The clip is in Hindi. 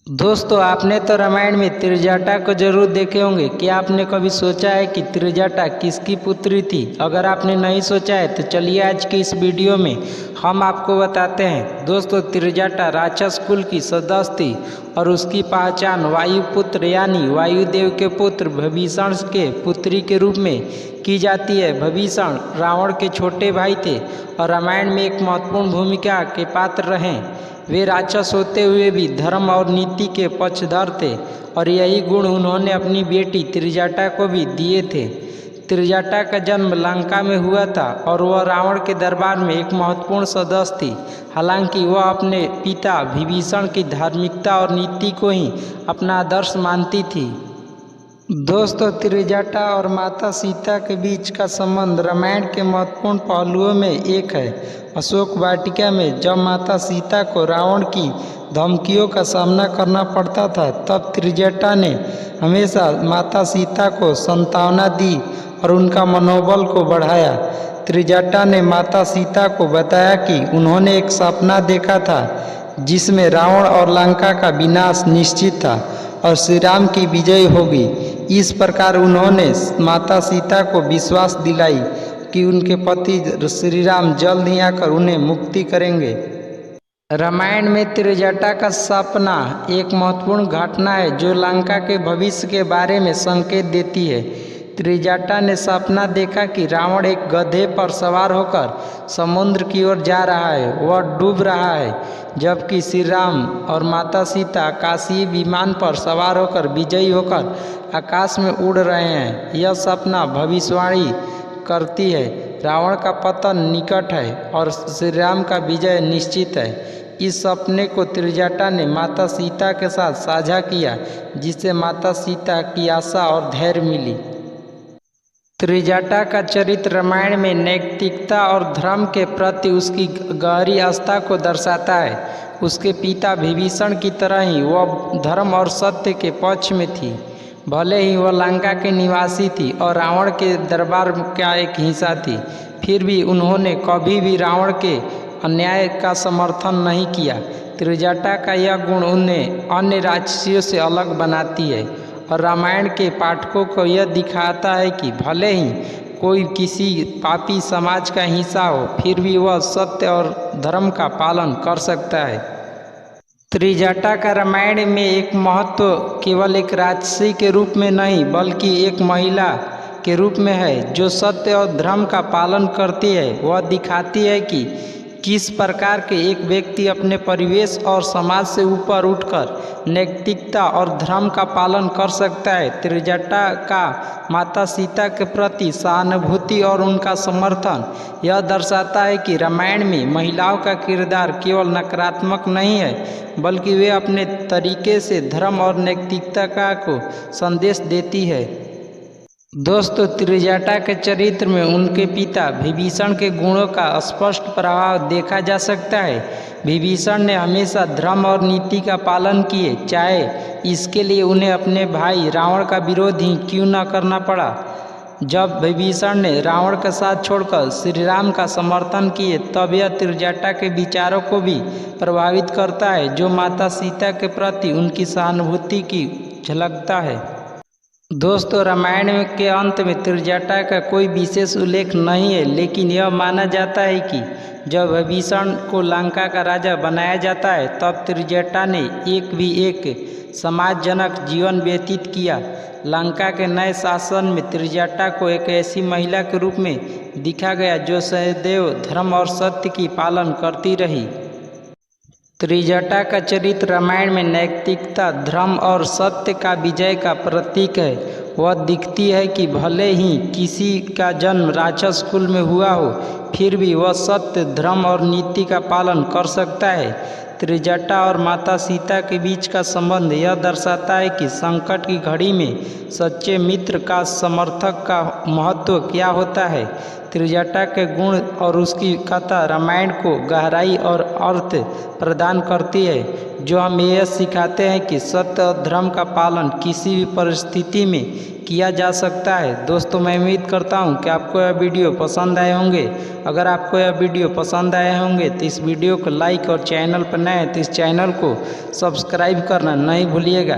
दोस्तों, आपने तो रामायण में त्रिजटा को जरूर देखे होंगे। क्या आपने कभी सोचा है कि त्रिजटा किसकी पुत्री थी? अगर आपने नहीं सोचा है तो चलिए आज की इस वीडियो में हम आपको बताते हैं। दोस्तों, त्रिजटा राक्षस कुल की सदस्य थी और उसकी पहचान वायुपुत्र यानी वायुदेव के पुत्र विभीषण के पुत्री के रूप में की जाती है। विभीषण रावण के छोटे भाई थे और रामायण में एक महत्वपूर्ण भूमिका के पात्र रहे। वे राक्षस होते हुए भी धर्म और नीति के पक्षधर थे और यही गुण उन्होंने अपनी बेटी त्रिजटा को भी दिए थे। त्रिजटा का जन्म लंका में हुआ था और वह रावण के दरबार में एक महत्वपूर्ण सदस्य थी। हालांकि वह अपने पिता विभीषण की धार्मिकता और नीति को ही अपना आदर्श मानती थी। दोस्तों, त्रिजटा और माता सीता के बीच का संबंध रामायण के महत्वपूर्ण पहलुओं में एक है। अशोक वाटिका में जब माता सीता को रावण की धमकियों का सामना करना पड़ता था, तब त्रिजटा ने हमेशा माता सीता को सांत्वना दी और उनका मनोबल को बढ़ाया। त्रिजटा ने माता सीता को बताया कि उन्होंने एक सपना देखा था जिसमें रावण और लंका का विनाश निश्चित था और श्री राम की विजय होगी। इस प्रकार उन्होंने माता सीता को विश्वास दिलाई कि उनके पति श्री राम जल्द ही आकर उन्हें मुक्ति करेंगे। रामायण में त्रिजटा का सपना एक महत्वपूर्ण घटना है जो लंका के भविष्य के बारे में संकेत देती है। त्रिजटा ने सपना देखा कि रावण एक गधे पर सवार होकर समुद्र की ओर जा रहा है, वह डूब रहा है, जबकि श्री राम और माता सीता आकाशीय विमान पर सवार होकर विजयी होकर आकाश में उड़ रहे हैं। यह सपना भविष्यवाणी करती है रावण का पतन निकट है और श्री राम का विजय निश्चित है। इस सपने को त्रिजटा ने माता सीता के साथ साझा किया, जिससे माता सीता की आशा और धैर्य मिली। त्रिजटा का चरित्र रामायण में नैतिकता और धर्म के प्रति उसकी गहरी आस्था को दर्शाता है। उसके पिता विभीषण की तरह ही वह धर्म और सत्य के पक्ष में थी। भले ही वह लंका के निवासी थी और रावण के दरबार का एक हिस्सा थी, फिर भी उन्होंने कभी भी रावण के अन्याय का समर्थन नहीं किया। त्रिजटा का यह गुण उन्हें अन्य राक्षसियों से अलग बनाती है और रामायण के पाठकों को यह दिखाता है कि भले ही कोई किसी पापी समाज का हिस्सा हो, फिर भी वह सत्य और धर्म का पालन कर सकता है। त्रिजटा का रामायण में एक महत्व केवल एक राक्षसी के रूप में नहीं, बल्कि एक महिला के रूप में है जो सत्य और धर्म का पालन करती है। वह दिखाती है कि किस प्रकार के एक व्यक्ति अपने परिवेश और समाज से ऊपर उठकर नैतिकता और धर्म का पालन कर सकता है। त्रिजटा का माता सीता के प्रति सहानुभूति और उनका समर्थन यह दर्शाता है कि रामायण में महिलाओं का किरदार केवल नकारात्मक नहीं है, बल्कि वे अपने तरीके से धर्म और नैतिकता का को संदेश देती है। दोस्तों, त्रिजटा के चरित्र में उनके पिता विभीषण के गुणों का स्पष्ट प्रभाव देखा जा सकता है। विभीषण ने हमेशा धर्म और नीति का पालन किए, चाहे इसके लिए उन्हें अपने भाई रावण का विरोध ही क्यों न करना पड़ा। जब विभीषण ने रावण का साथ छोड़कर श्री राम का समर्थन किए, तब यह त्रिजटा के विचारों को भी प्रभावित करता है, जो माता सीता के प्रति उनकी सहानुभूति की झलकता है। दोस्तों, रामायण के अंत में त्रिजटा का कोई विशेष उल्लेख नहीं है, लेकिन यह माना जाता है कि जब विभीषण को लंका का राजा बनाया जाता है, तब त्रिजटा ने एक समाजजनक जीवन व्यतीत किया। लंका के नए शासन में त्रिजटा को एक ऐसी महिला के रूप में दिखा गया जो सदैव धर्म और सत्य की पालन करती रही। त्रिजटा का चरित्र रामायण में नैतिकता, धर्म और सत्य का विजय का प्रतीक है। वह दिखती है कि भले ही किसी का जन्म राक्षस कुल में हुआ हो, फिर भी वह सत्य, धर्म और नीति का पालन कर सकता है। त्रिजटा और माता सीता के बीच का संबंध यह दर्शाता है कि संकट की घड़ी में सच्चे मित्र का समर्थक का महत्व क्या होता है। त्रिजटा के गुण और उसकी कथा रामायण को गहराई और अर्थ प्रदान करती है, जो हमें यह सिखाते हैं कि सत्य और धर्म का पालन किसी भी परिस्थिति में किया जा सकता है। दोस्तों, मैं उम्मीद करता हूं कि आपको यह वीडियो पसंद आए होंगे। अगर आपको यह वीडियो पसंद आए होंगे तो इस वीडियो को लाइक और चैनल पर नए हैं तो इस चैनल को सब्सक्राइब करना नहीं भूलिएगा।